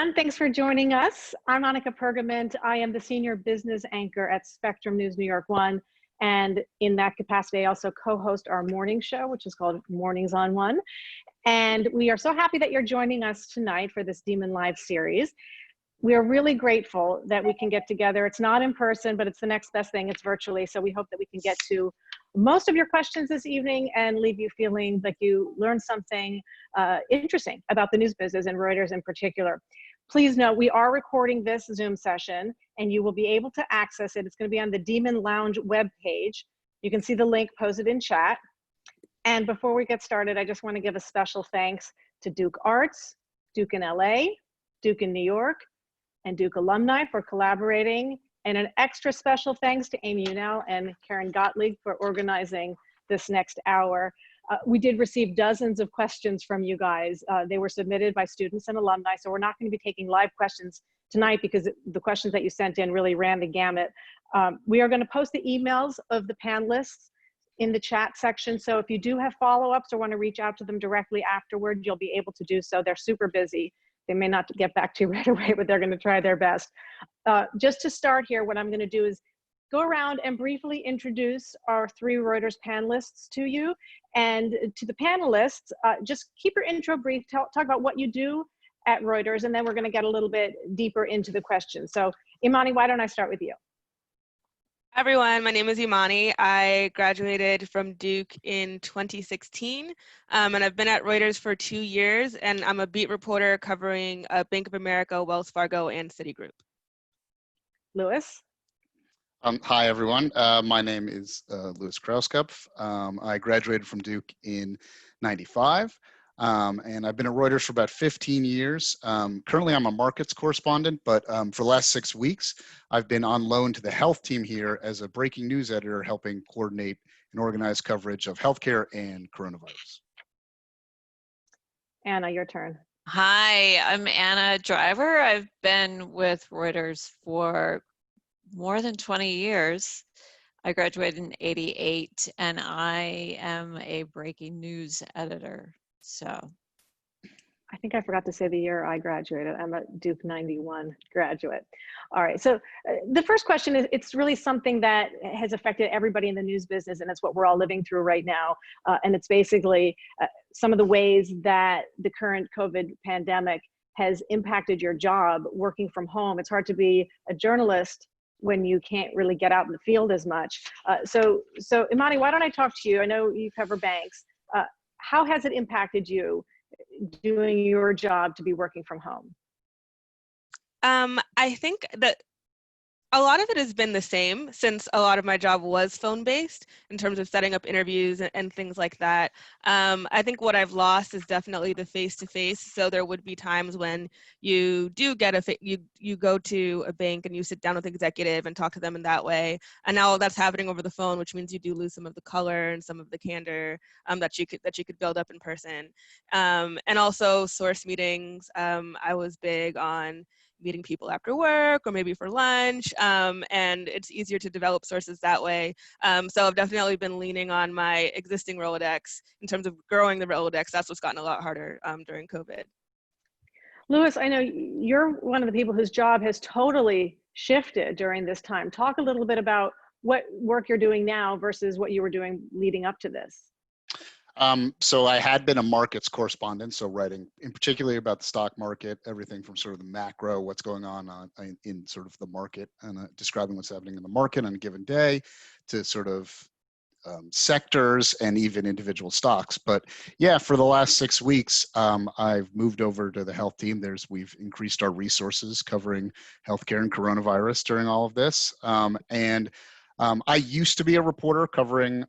everyone. Thanks for joining us. I'm Annika Pergament. I am the senior business anchor at Spectrum News New York 1. And in that capacity, I also co-host our morning show, which is called Mornings on One. And we are so happy that you're joining us tonight for this Demon Live series. We are really grateful that we can get together. It's not in person, but it's the next best thing. It's virtually. So we hope that we can get to most of your questions this evening and leave you feeling like you learned something interesting about the news business and Reuters in particular. Please note, we are recording this Zoom session and you will be able to access it. It's going to be on the Demon Lounge webpage. You can see the link posted in chat. And before we get started, I just want to give a special thanks to Duke Arts, Duke in LA, Duke in New York, and Duke alumni for collaborating. And an extra special thanks to Amy Unal and Karen Gottlieb for organizing this next hour. We did receive dozens of questions from you guys. They were submitted by students and alumni, so we're not going to be taking live questions tonight because the questions that you sent in really ran the gamut. We are going to post the emails of the panelists in the chat section, so if you do have follow-ups or want to reach out to them directly afterward, you'll be able to do so. They're super busy. They may not get back to you right away, but they're going to try their best. Just to start here, what I'm going to do is go around and briefly introduce our three Reuters panelists to you. And to the panelists, just keep your intro brief, talk about what you do at Reuters, and then we're going to get a little bit deeper into the questions. So Imani, why don't I start with you? Hi everyone, my name is Imani. I graduated from Duke in 2016, and I've been at Reuters for 2 years, and I'm a beat reporter covering Bank of America, Wells Fargo, and Citigroup. Lewis? Hi everyone, my name is Louis Krauskopf. I graduated from Duke in '95. And I've been at Reuters for about 15 years. Currently, I'm a markets correspondent, but for the last 6 weeks, I've been on loan to the health team here as a breaking news editor, helping coordinate and organize coverage of healthcare and coronavirus. Anna, your turn. Hi, I'm Anna Driver. I've been with Reuters for more than 20 years. I graduated in '88, and I am a breaking news editor. So I think I forgot to say the year I graduated. I'm a Duke 91 graduate. All right, so the first question is, it's really something that has affected everybody in the news business, and it's what we're all living through right now. And it's basically some of the ways that the current COVID pandemic has impacted your job working from home. It's hard to be a journalist when you can't really get out in the field as much. So Imani, why don't I talk to you? I know you cover banks. How has it impacted you doing your job to be working from home? I think that a lot of it has been the same since a lot of my job was phone-based in terms of setting up interviews and things like that. I think what I've lost is definitely the face-to-face. So there would be times when you do get you go to a bank and you sit down with the executive and talk to them in that way. And now that's happening over the phone, which means you do lose some of the color and some of the candor that you could build up in person. And also source meetings. I was big on meeting people after work or maybe for lunch, and it's easier to develop sources that way. So I've definitely been leaning on my existing Rolodex in terms of growing the Rolodex. That's what's gotten a lot harder during COVID. Lewis, I know you're one of the people whose job has totally shifted during this time. Talk a little bit about what work you're doing now versus what you were doing leading up to this. So I had been a markets correspondent, so writing in particular about the stock market, everything from sort of the macro, what's going on in sort of the market, and describing what's happening in the market on a given day, to sort of sectors and even individual stocks. But yeah, for the last 6 weeks, I've moved over to the health team. We've increased our resources covering healthcare and coronavirus during all of this. I used to be a reporter covering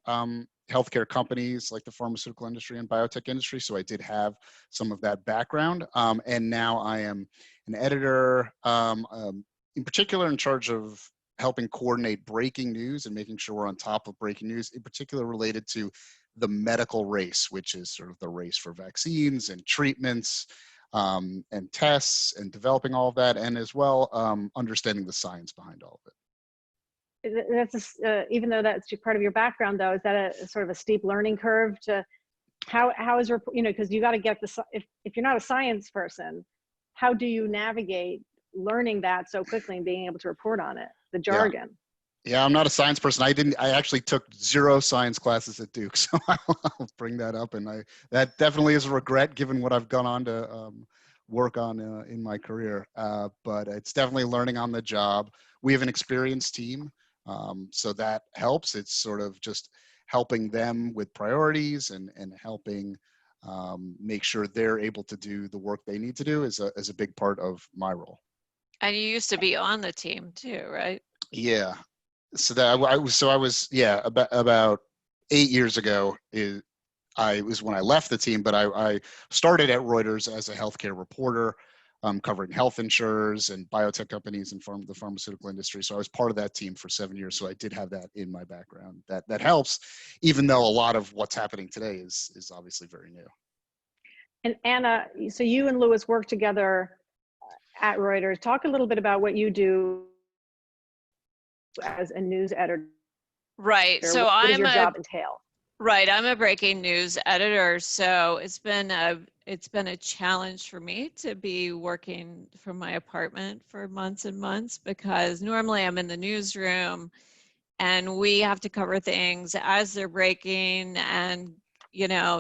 healthcare companies like the pharmaceutical industry and biotech industry. So I did have some of that background. And now I am an editor, in particular in charge of helping coordinate breaking news and making sure we're on top of breaking news, in particular related to the medical race, which is sort of the race for vaccines and treatments and tests and developing all of that. And as well, understanding the science behind all of it. That's even though that's part of your background, though, is that a sort of a steep learning curve to how is your, because you got to get the, if you're not a science person, how do you navigate learning that so quickly and being able to report on it, the Yeah. jargon? Yeah, I'm not a science person. I actually took 0 science classes at Duke, so I'll bring that up. And that definitely is a regret given what I've gone on to work on in my career. But it's definitely learning on the job. We have an experienced team, so that helps. It's sort of just helping them with priorities and helping make sure they're able to do the work they need to do is a big part of my role. And you used to be on the team too, right? Yeah. So that I was yeah, about 8 years ago I was when I left the team, but I started at Reuters as a healthcare reporter, covering health insurers and biotech companies and the pharmaceutical industry. So I was part of that team for 7 years. So I did have that in my background. That helps, even though a lot of what's happening today is obviously very new. And Anna, so you and Louis work together at Reuters. Talk a little bit about what you do as a news editor. Right. So what does I'm your job entail? Right, I'm a breaking news editor, so it's been a challenge for me to be working from my apartment for months and months, because normally I'm in the newsroom and we have to cover things as they're breaking, and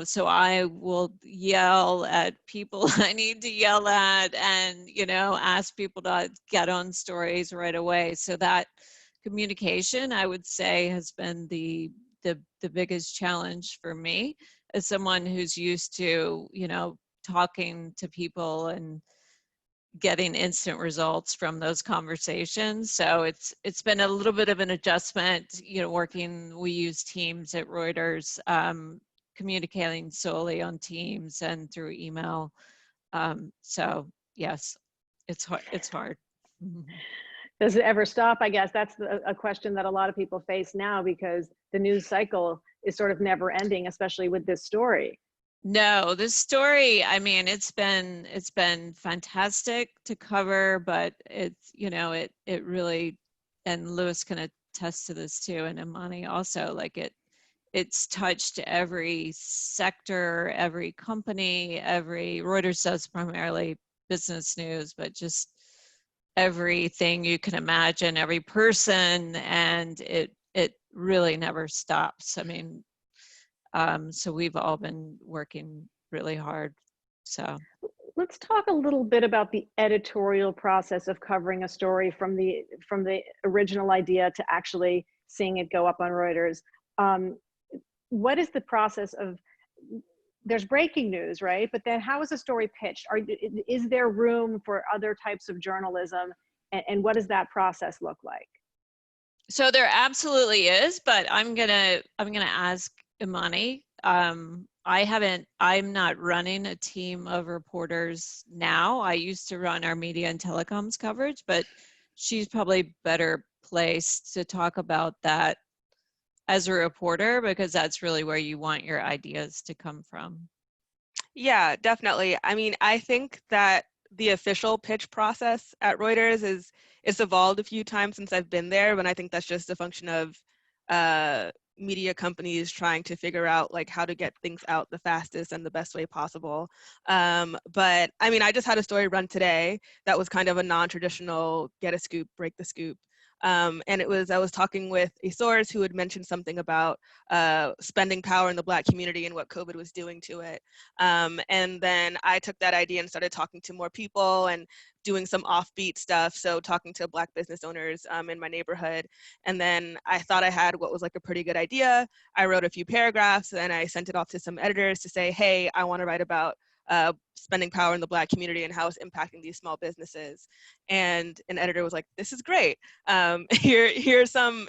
so I will yell at people I need to yell at, and ask people to get on stories right away. So that communication, I would say, has been the biggest challenge for me as someone who's used to talking to people and getting instant results from those conversations. So it's been a little bit of an adjustment, we use Teams at Reuters, communicating solely on Teams and through email. So yes, it's hard. Does it ever stop? I guess that's a question that a lot of people face now, because the news cycle is sort of never ending, especially with this story. No, this story, I mean, it's been fantastic to cover, but it's, it really, and Louis can attest to this too, and Imani also, like it's touched every sector, every company, Reuters does primarily business news, but just everything you can imagine, every person, and it really never stops. I mean, so we've all been working really hard. So let's talk a little bit about the editorial process of covering a story from the original idea to actually seeing it go up on Reuters. What is the process of, there's breaking news, right? But then how is a story pitched? Is there room for other types of journalism? And what does that process look like? So there absolutely is, but I'm gonna ask Imani. I'm not running a team of reporters now. I used to run our media and telecoms coverage, but she's probably better placed to talk about that as a reporter, because that's really where you want your ideas to come from. Yeah, definitely. I mean, I think that the official pitch process at Reuters it's evolved a few times since I've been there, but I think that's just a function of media companies trying to figure out like how to get things out the fastest and the best way possible. But I mean, I just had a story run today that was kind of a non-traditional get a scoop, break the scoop. And I was talking with a source who had mentioned something about spending power in the Black community and what COVID was doing to it. And then I took that idea and started talking to more people and doing some offbeat stuff. So talking to Black business owners in my neighborhood. And then I thought I had what was like a pretty good idea. I wrote a few paragraphs and I sent it off to some editors to say, hey, I want to write about spending power in the Black community and how it's impacting these small businesses. And an editor was like, this is great. Here's some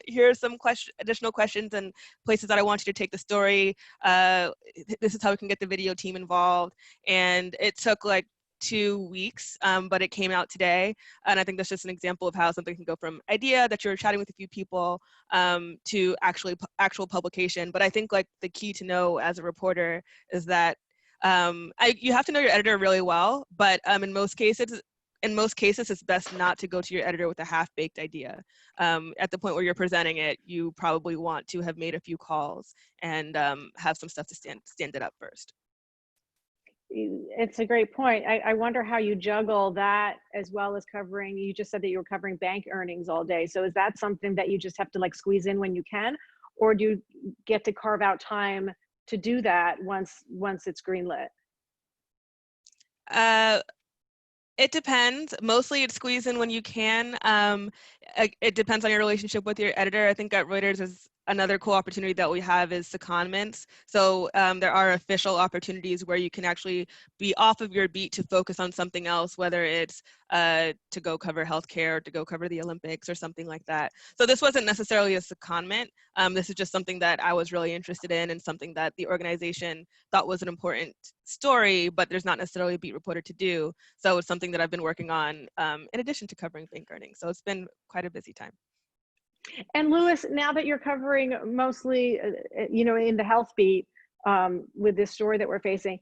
additional questions and places that I want you to take the story. This is how we can get the video team involved. And it took like 2 weeks, but it came out today. And I think that's just an example of how something can go from idea that you're chatting with a few people to actual publication. But I think like the key to know as a reporter is that you have to know your editor really well, but in most cases, it's best not to go to your editor with a half-baked idea. At the point where you're presenting it, you probably want to have made a few calls and have some stuff to stand it up first. it's a great point. I wonder how you juggle that as well as covering, you just said that you were covering bank earnings all day. So is that something that you just have to like squeeze in when you can, or do you get to carve out time to do that once it's greenlit? It depends. Mostly it's squeeze in when you can. It depends on your relationship with your editor. I think at Reuters is another cool opportunity that we have is secondments. So there are official opportunities where you can actually be off of your beat to focus on something else, whether it's to go cover healthcare, to go cover the Olympics or something like that. So this wasn't necessarily a secondment. This is just something that I was really interested in and something that the organization thought was an important story, but there's not necessarily a beat reporter to do. So it's something that I've been working on in addition to covering bank earnings. So it's been quite a busy time. And Louis, now that you're covering mostly, in the health beat with this story that we're facing,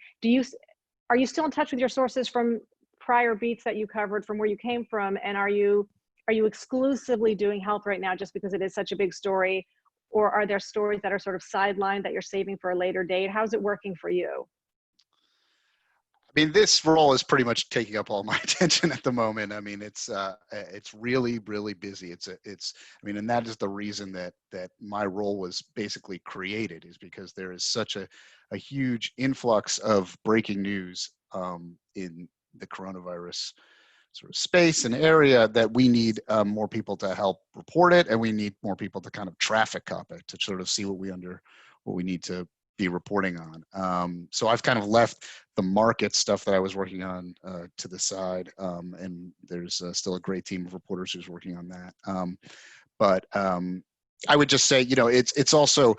are you still in touch with your sources from prior beats that you covered from where you came from? And are you exclusively doing health right now just because it is such a big story? Or are there stories that are sort of sidelined that you're saving for a later date? How's it working for you? I mean, this role is pretty much taking up all my attention at the moment. I mean, it's really, really busy. And that is the reason that my role was basically created, is because there is such a huge influx of breaking news in the coronavirus sort of space and area that we need more people to help report it, and we need more people to kind of traffic cop it to sort of see what we need to be reporting on. So I've kind of left the market stuff that I was working on to the side, and there's still a great team of reporters who's working on that. But I would just say, it's also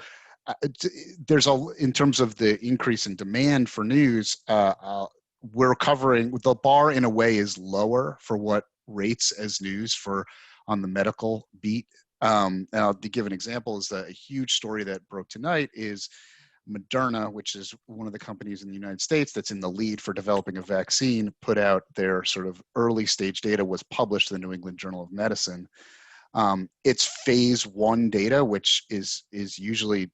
in terms of the increase in demand for news, we're covering, the bar in a way is lower for what rates as news on the medical beat. And I'll give an example. Is a huge story that broke tonight is Moderna, which is one of the companies in the United States that's in the lead for developing a vaccine, put out their sort of early stage data, was published in the New England Journal of Medicine. It's phase 1 data, which is usually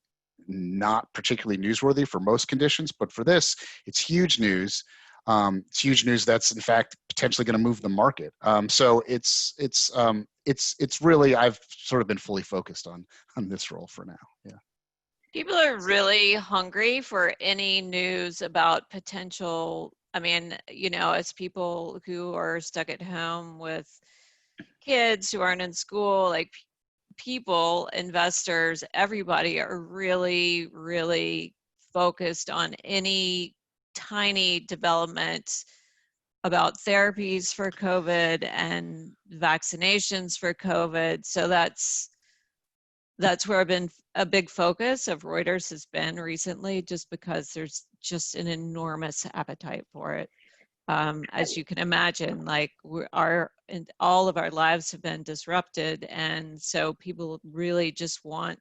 not particularly newsworthy for most conditions, but for this, it's huge news. It's huge news that's in fact potentially going to move the market. So it's really, I've sort of been fully focused on this role for now. Yeah. People are really hungry for any news about potential. I mean, as people who are stuck at home with kids who aren't in school, like people, investors, everybody are really, really focused on any tiny development about therapies for COVID and vaccinations for COVID. So that's where I've been a big focus of Reuters has been recently, just because there's just an enormous appetite for it. As you can imagine, like all of our lives have been disrupted, and so people really just want,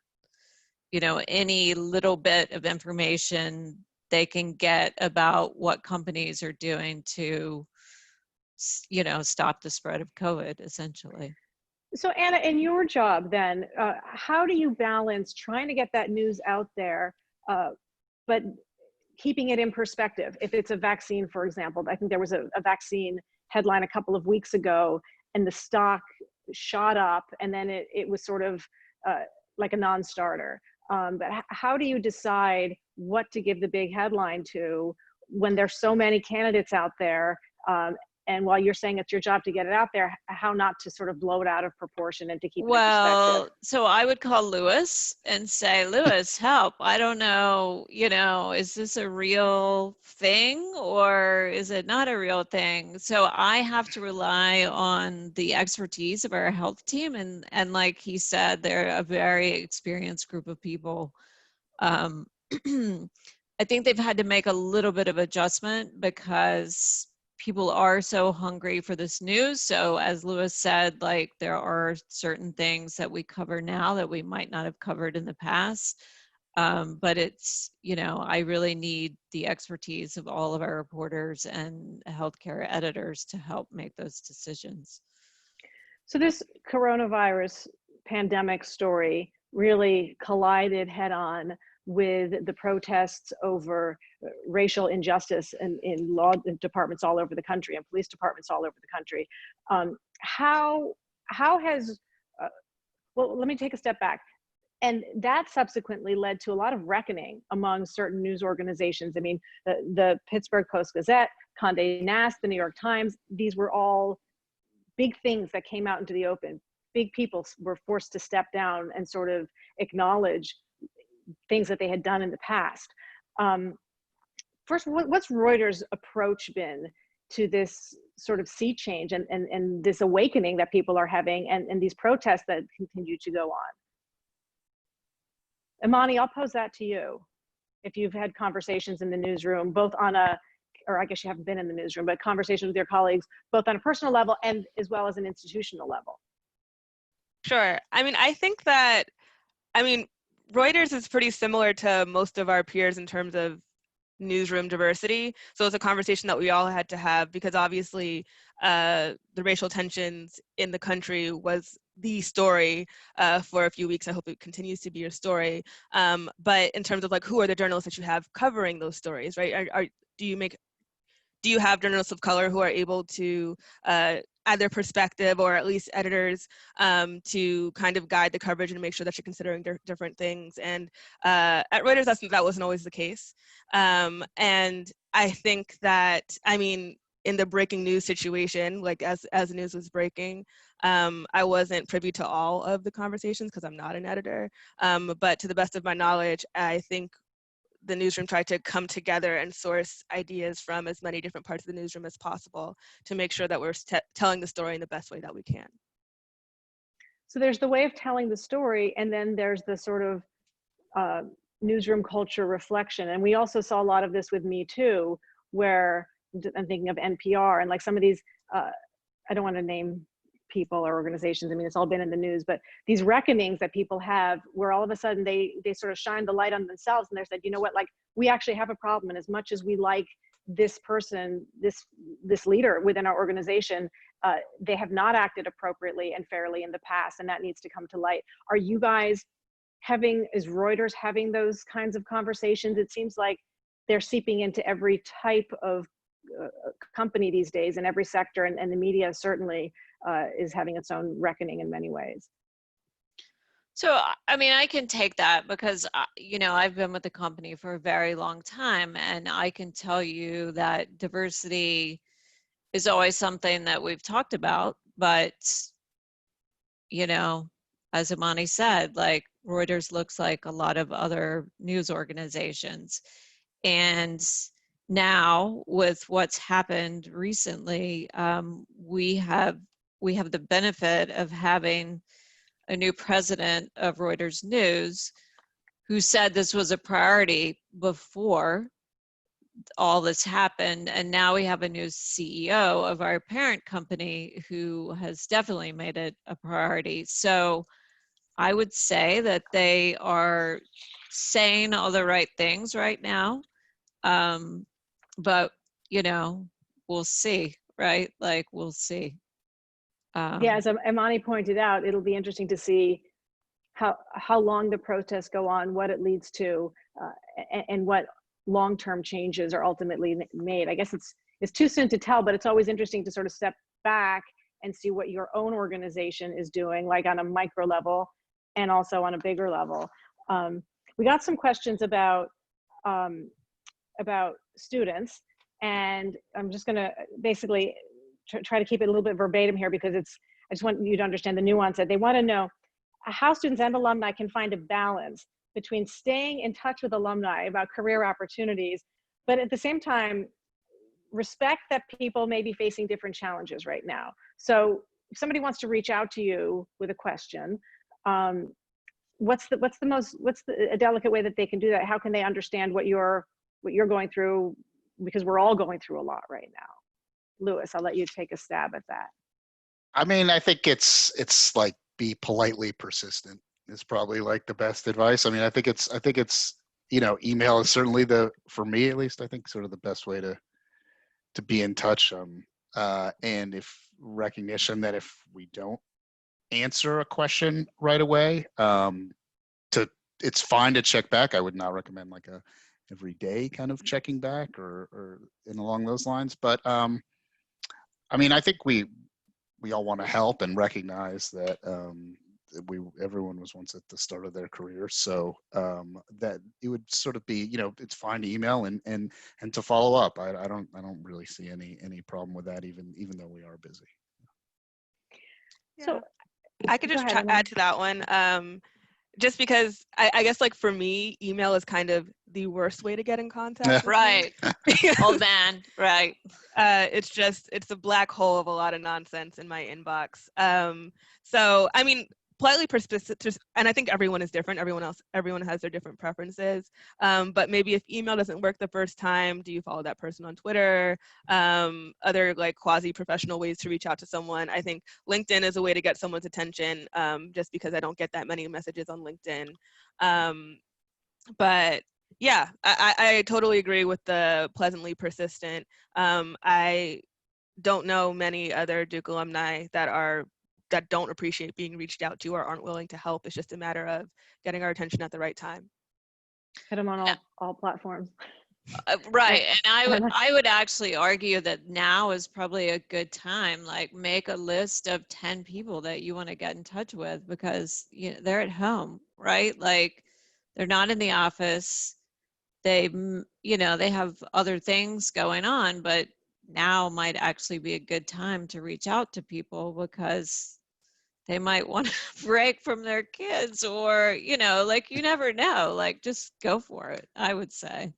any little bit of information they can get about what companies are doing to, stop the spread of COVID, essentially. So Anna, in your job then, how do you balance trying to get that news out there, but keeping it in perspective? If it's a vaccine, for example, I think there was a vaccine headline a couple of weeks ago, and the stock shot up, and then it was sort of like a non-starter. But how do you decide what to give the big headline to when there's so many candidates out there? And while you're saying it's your job to get it out there, how not to sort of blow it out of proportion and to keep it in perspective? So I would call Louis and say, Louis, help. I don't know, is this a real thing or is it not a real thing? So I have to rely on the expertise of our health team. And like he said, they're a very experienced group of people. I think they've had to make a little bit of adjustment because people are so hungry for this news. So as Louis said, like there are certain things that we cover now that we might not have covered in the past. But it's, I really need the expertise of all of our reporters and healthcare editors to help make those decisions. So this coronavirus pandemic story really collided head on with the protests over racial injustice in law departments all over the country and police departments all over the country. How has, well, let me take a step back. And that subsequently led to a lot of reckoning among certain news organizations. I mean, the Pittsburgh Post-Gazette, Condé Nast, the New York Times, these were all big things that came out into the open. Big people were forced to step down and sort of acknowledge things that they had done in the past. First, what's Reuters' approach been to this sort of sea change and this awakening that people are having and these protests that continue to go on? Imani, I'll pose that to you. If you've had conversations in the newsroom, both on a, or I guess you haven't been in the newsroom, but conversations with your colleagues, both on a personal level and as well as an institutional level. Sure. I mean, I think that, Reuters is pretty similar to most of our peers in terms of newsroom diversity. So it's a conversation that we all had to have because obviously the racial tensions in the country was the story for a few weeks. I hope it continues to be your story. But in terms of like, who are the journalists that you have covering those stories, right? Do you have journalists of color who are able to add their perspective, or at least editors, to kind of guide the coverage and make sure that you're considering different things? And at Reuters, that wasn't always the case. And I think that, in the breaking news situation, like as news was breaking, I wasn't privy to all of the conversations because I'm not an editor. But to the best of my knowledge, I think the newsroom tried to come together and source ideas from as many different parts of the newsroom as possible to make sure that we're telling the story in the best way that we can. So there's the way of telling the story, and then there's the sort of newsroom culture reflection. And we also saw a lot of this with Me Too, where I'm thinking of NPR and like some of these, I don't want to name people or organizations. I mean, it's all been in the news, but these reckonings that people have where all of a sudden they sort of shine the light on themselves and they said, you know what, like we actually have a problem. And as much as we like this person, this leader within our organization, they have not acted appropriately and fairly in the past, and that needs to come to light. Are you guys is Reuters having those kinds of conversations? It seems like they're seeping into every type of company these days in every sector, and the media certainly is having its own reckoning in many ways. So, I can take that because, I've been with the company for a very long time, and I can tell you that diversity is always something that we've talked about, but, as Imani said, like Reuters looks like a lot of other news organizations. And now with what's happened recently, we have the benefit of having a new president of Reuters News who said this was a priority before all this happened. And now we have a new CEO of our parent company who has definitely made it a priority. So I would say that they are saying all the right things right now. But, we'll see, right? Like, we'll see. Yeah, as Imani pointed out, it'll be interesting to see how long the protests go on, what it leads to, and what long-term changes are ultimately made. I guess it's too soon to tell, but it's always interesting to sort of step back and see what your own organization is doing, like on a micro level and also on a bigger level. We got some questions about students, and I'm just going to basically try to keep it a little bit verbatim here because I just want you to understand the nuance that they want to know how students and alumni can find a balance between staying in touch with alumni about career opportunities, but at the same time, respect that people may be facing different challenges right now. So if somebody wants to reach out to you with a question, what's a delicate way that they can do that? How can they understand what you're going through? Because we're all going through a lot right now. Louis, I'll let you take a stab at that. I think it's like be politely persistent is probably like the best advice. I think it's email is certainly for me at least, I think sort of the best way to be in touch. And if recognition that if we don't answer a question right away, it's fine to check back. I would not recommend like a every day kind of checking back or in along those lines. But I mean, I think we all want to help and recognize that everyone was once at the start of their career, so that it would sort of be, it's fine to email and to follow up. I don't really see any problem with that, even though we are busy. Yeah. So I could go just ahead, add to that one. Just because I guess like for me, email is kind of the worst way to get in contact with me. Right. Old man, right. It's a black hole of a lot of nonsense in my inbox. So I mean, politely persistent, and I think everyone is different. Everyone has their different preferences. But maybe if email doesn't work the first time, do you follow that person on Twitter? Other like quasi-professional ways to reach out to someone. I think LinkedIn is a way to get someone's attention, just because I don't get that many messages on LinkedIn. But yeah, I totally agree with the pleasantly persistent. I don't know many other Duke alumni that don't appreciate being reached out to or aren't willing to help. It's just a matter of getting our attention at the right time. hit them on all platforms. Right. And I would actually argue that now is probably a good time. Like, make a list of 10 people that you want to get in touch with, because they're at home, right? Like, they're not in the office. They have other things going on, but now might actually be a good time to reach out to people, because they might want to break from their kids, or like, you never know. Like, just go for it, I would say.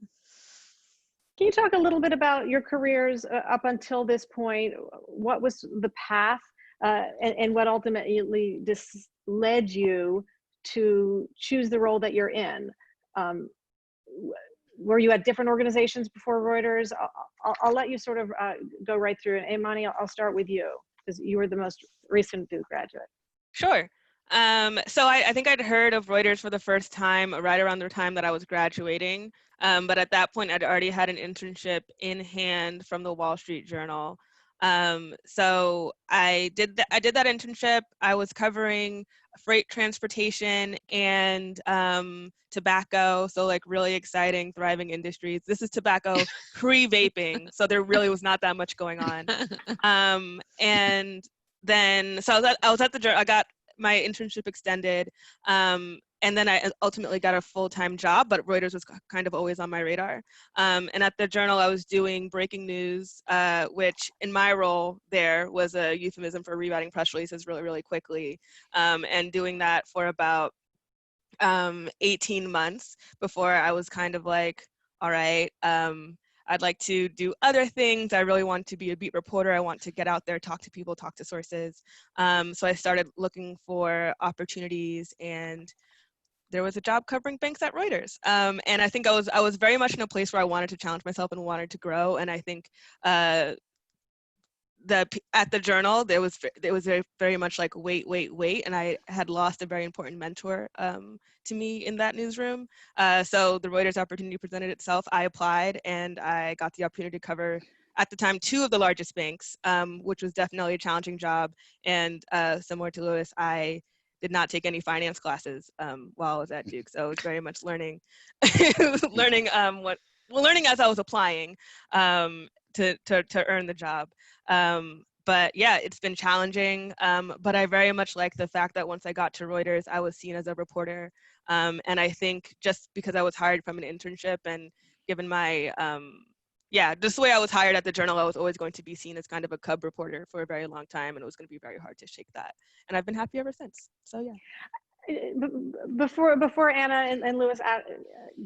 Can you talk a little bit about your careers up until this point? What was the path, and what ultimately led you to choose the role that you're in? Were you at different organizations before Reuters? I'll let you sort of go right through it. Imani, I'll start with you, because you were the most recent Duke graduate. Sure. So I think I'd heard of Reuters for the first time right around the time that I was graduating. But at that point, I'd already had an internship in hand from the Wall Street Journal. So I did that internship. I was covering freight transportation and tobacco. So like really exciting, thriving industries. This is tobacco pre-vaping. So there really was not that much going on. And then, so I was at the Journal. I got my internship extended. And then I ultimately got a full-time job, but Reuters was kind of always on my radar. And at the Journal, I was doing breaking news, which in my role there was a euphemism for rewriting press releases really, really quickly, and doing that for about 18 months before I was kind of like, all right, I'd like to do other things. I really want to be a beat reporter. I want to get out there, talk to people, talk to sources. So I started looking for opportunities, and there was a job covering banks at Reuters. And I think I was very much in a place where I wanted to challenge myself and wanted to grow. And I think at the Journal, there was very much like wait, and I had lost a very important mentor to me in that newsroom. So the Reuters opportunity presented itself. I applied, and I got the opportunity to cover, at the time, 2 of the largest banks, which was definitely a challenging job. And similar to Lewis, I did not take any finance classes while I was at Duke, so I was very much learning, learning as I was applying to earn the job. But yeah, it's been challenging, but I very much like the fact that once I got to Reuters, I was seen as a reporter. And I think just because I was hired from an internship, and given my, just the way I was hired at the Journal, I was always going to be seen as kind of a cub reporter for a very long time, and it was going to be very hard to shake that. And I've been happy ever since, so yeah. Before Anna and Lewis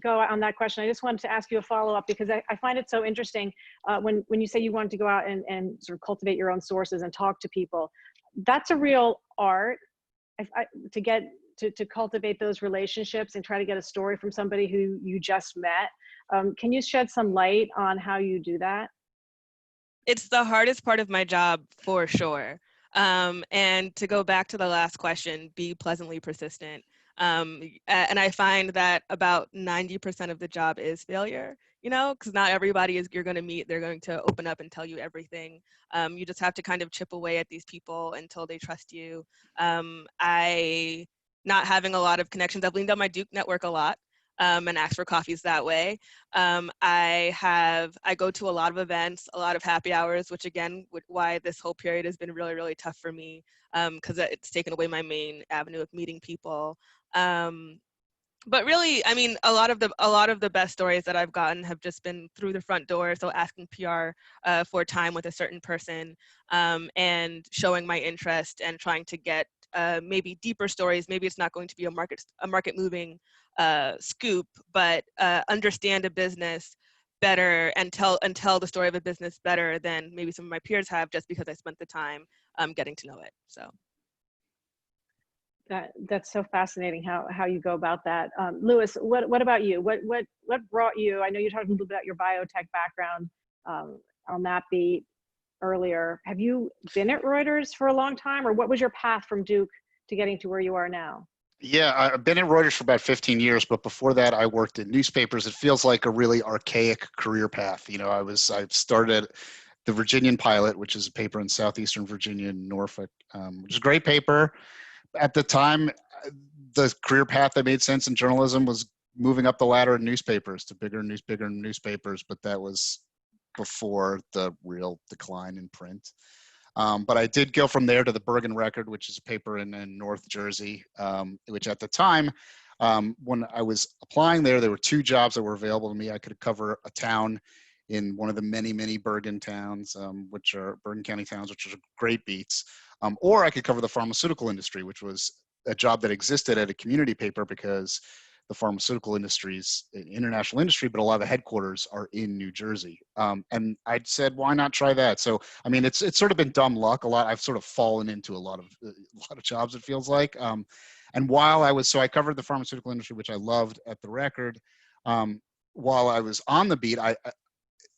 go on that question, I just wanted to ask you a follow-up, because I find it so interesting when you say you wanted to go out and sort of cultivate your own sources and talk to people. That's a real art, to cultivate those relationships and try to get a story from somebody who you just met. Can you shed some light on how you do that? It's the hardest part of my job, for sure. And to go back to the last question, be pleasantly persistent. And I find that about 90% of the job is failure, because not everybody you're going to meet, they're going to open up and tell you everything. You just have to kind of chip away at these people until they trust you. Not having a lot of connections, I've leaned on my Duke network a lot. and ask for coffees that way. I go to a lot of events, a lot of happy hours, which again, why this whole period has been really, really tough for me, because it's taken away my main avenue of meeting people. But really, I mean, a lot of the best stories that I've gotten have just been through the front door. So asking PR for time with a certain person, and showing my interest and trying to get maybe deeper stories. Maybe it's not going to be a market moving scoop, but understand a business better and tell the story of a business better than maybe some of my peers have, just because I spent the time getting to know it. So. That's so fascinating how you go about that. Louis, what about you? What brought you? I know you talked a little bit about your biotech background on that beat earlier. Have you been at Reuters for a long time, or what was your path from Duke to getting to where you are now? Yeah, I've been at Reuters for about 15 years, but before that, I worked in newspapers. It feels like a really archaic career path. You know, I started the Virginian Pilot, which is a paper in southeastern Virginia, Norfolk, which is a great paper. At the time, the career path that made sense in journalism was moving up the ladder in newspapers to bigger newspapers, but that was before the real decline in print. But I did go from there to the Bergen Record, which is a paper in North Jersey, which at the time, when I was applying there were two jobs that were available to me. I could cover a town in one of the many, many Bergen towns, which are Bergen County towns, which are great beats. Or I could cover the pharmaceutical industry, which was a job that existed at a community paper because the pharmaceutical industry is an international industry, but a lot of the headquarters are in New Jersey. And I said, why not try that? So, I mean, it's sort of been dumb luck. I've sort of fallen into a lot of jobs, it feels like. And while I covered the pharmaceutical industry, which I loved at the Record. While I was on the beat,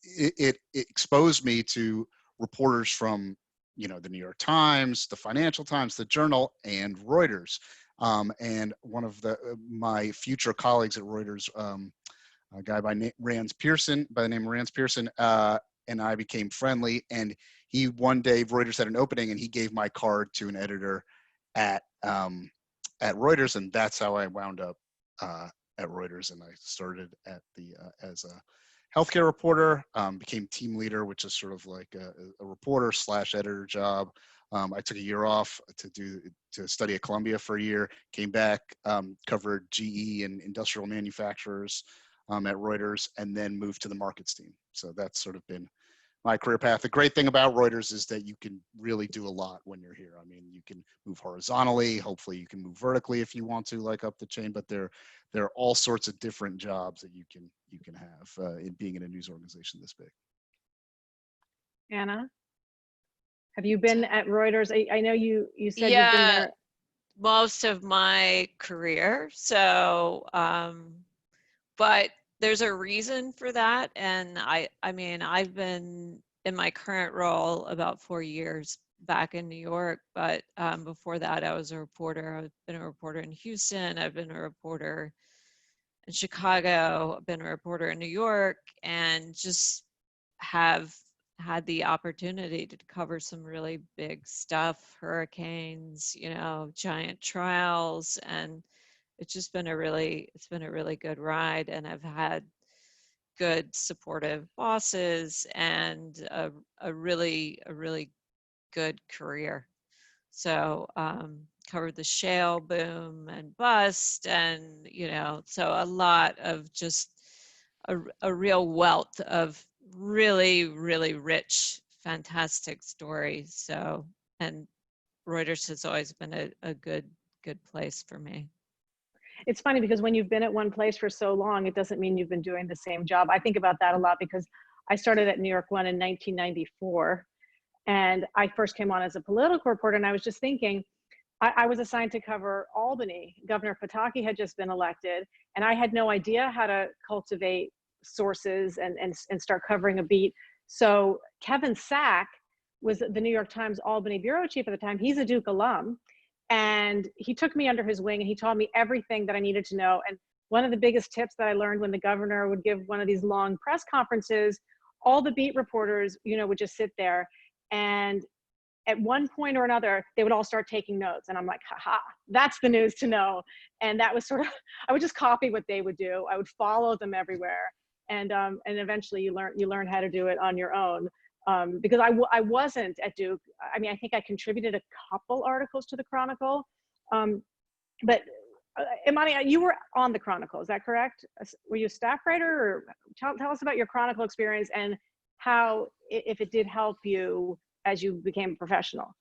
it exposed me to reporters from, the New York Times, the Financial Times, the Journal, and Reuters. And one of my future colleagues at Reuters, a guy by the name of Rance Pearson, and I became friendly. And he one day, Reuters had an opening, and he gave my card to an editor at Reuters, and that's how I wound up at Reuters. And I started as a healthcare reporter, became team leader, which is sort of like a reporter / editor job. I took a year off to study at Columbia for a year, came back, covered GE and industrial manufacturers at Reuters, and then moved to the markets team. So that's sort of been my career path. The great thing about Reuters is that you can really do a lot when you're here. I mean, you can move horizontally. Hopefully you can move vertically if you want to, like up the chain, but there are all sorts of different jobs that you can have in being in a news organization this big. Anna, have you been at Reuters? I know you said Yeah, you've been there most of my career. So, but there's a reason for that. And I mean, I've been in my current role about 4 years back in New York, but before that, I was a reporter. I've been a reporter in Houston. I've been a reporter in Chicago. I've been a reporter in New York, and just have had the opportunity to cover some really big stuff, hurricanes, giant trials, and it's been a really good ride. And I've had good supportive bosses and a really good career. So covered the shale boom and bust, and so a lot of just a real wealth of really rich, fantastic stories. So, and Reuters has always been a good place for me. It's funny because when you've been at one place for so long, it doesn't mean you've been doing the same job. I think about that a lot because I started at New York One in 1994, and I first came on as a political reporter, and I was just thinking, I was assigned to cover Albany. Governor Pataki had just been elected, and I had no idea how to cultivate sources and start covering a beat. So Kevin Sack was the New York Times Albany bureau chief at the time. He's a Duke alum, and he took me under his wing and he taught me everything that I needed to know. And one of the biggest tips that I learned when the governor would give one of these long press conferences, all the beat reporters, would just sit there, and at one point or another, they would all start taking notes. And I'm like, haha, that's the news to know. And that was sort of, I would just copy what they would do. I would follow them everywhere. And eventually you learn how to do it on your own. Because I wasn't at Duke. I mean, I think I contributed a couple articles to the Chronicle. But Imani, you were on the Chronicle, is that correct? Were you a staff writer? Or tell us about your Chronicle experience and how, if it did help you as you became a professional.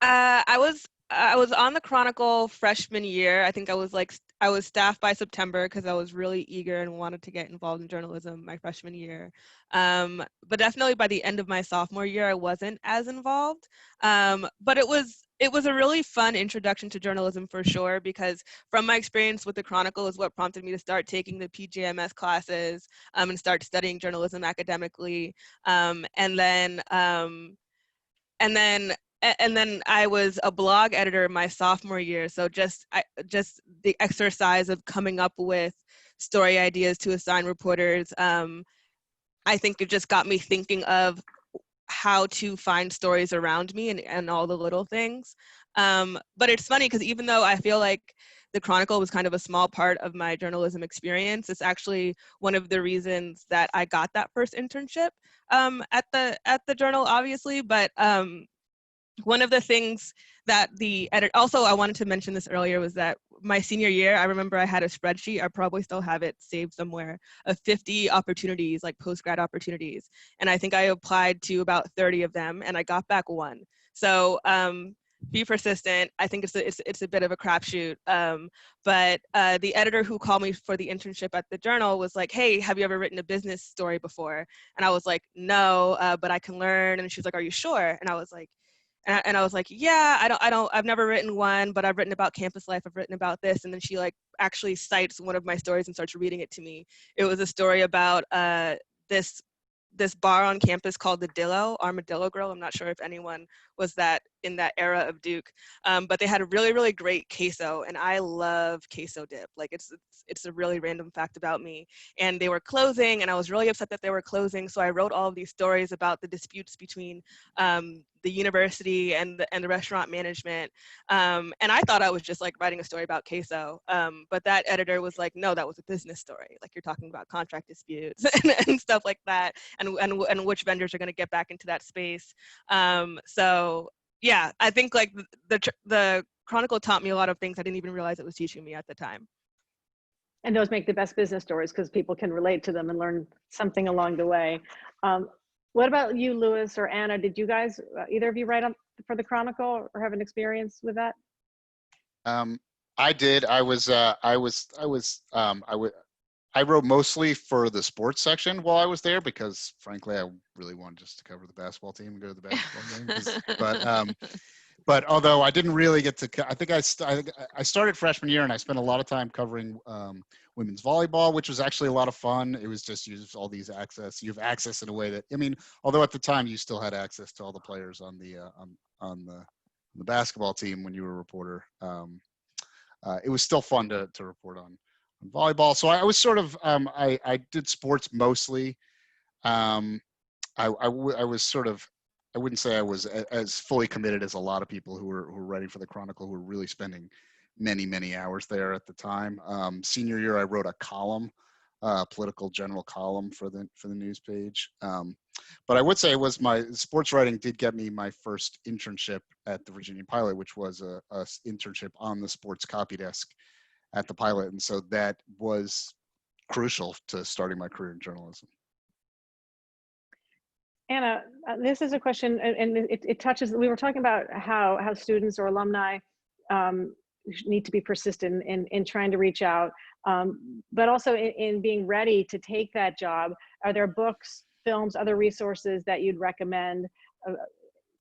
I was on the Chronicle freshman year. I think I was staffed by September because I was really eager and wanted to get involved in journalism my freshman year. But definitely by the end of my sophomore year, I wasn't as involved. But it was a really fun introduction to journalism for sure, because from my experience with the Chronicle is what prompted me to start taking the PJMS classes and start studying journalism academically. And then I was a blog editor my sophomore year. So just the exercise of coming up with story ideas to assign reporters, I think it just got me thinking of how to find stories around me and all the little things. But it's funny because even though I feel like the Chronicle was kind of a small part of my journalism experience, it's actually one of the reasons that I got that first internship at the Journal, obviously. But one of the things that also I wanted to mention this earlier was that my senior year, I remember I had a spreadsheet, I probably still have it saved somewhere, of 50 opportunities, like post-grad opportunities. And I think I applied to about 30 of them and I got back one. So be persistent. I think it's a bit of a crapshoot. But the editor who called me for the internship at the Journal was like, hey, have you ever written a business story before? And I was like, no, but I can learn. And she was like, are you sure? And I was like, yeah, I've never written one, but I've written about campus life. I've written about this. And then she like actually cites one of my stories and starts reading it to me. It was a story about this bar on campus called the Dillo, Armadillo Grill. I'm not sure if anyone was in that era of Duke, but they had a really, really great queso, and I love queso dip. Like it's a really random fact about me. And they were closing, and I was really upset that they were closing. So I wrote all of these stories about the disputes between the university and the restaurant management. And I thought I was just like writing a story about queso, but that editor was like, no, that was a business story. Like you're talking about contract disputes and stuff like that, and which vendors are going to get back into that space. So yeah, I think like the Chronicle taught me a lot of things I didn't even realize it was teaching me at the time. And those make the best business stories because people can relate to them and learn something along the way. What about you, Louis or Anna? Did you guys, either of you write for the Chronicle or have an experience with that? I did. I wrote mostly for the sports section while I was there because, frankly, I really wanted just to cover the basketball team and go to the basketball game. But although I didn't really get to, I think I started freshman year and I spent a lot of time covering women's volleyball, which was actually a lot of fun. It was just use all these access. You have access in a way that, I mean, although at the time you still had access to all the players on the basketball team when you were a reporter. It was still fun to report on volleyball. So I was sort of, I did sports mostly. I was sort of, I wouldn't say I was as fully committed as a lot of people who were writing for the Chronicle, who were really spending many, many hours there at the time. Senior year, I wrote a column, political general column for the news page. But I would say it was my sports writing did get me my first internship at the Virginia Pilot, which was a internship on the sports copy desk at the Pilot. And so that was crucial to starting my career in journalism. Anna, this is a question, and it touches, we were talking about how students or alumni need to be persistent in trying to reach out, but also in being ready to take that job. Are there books, films, other resources that you'd recommend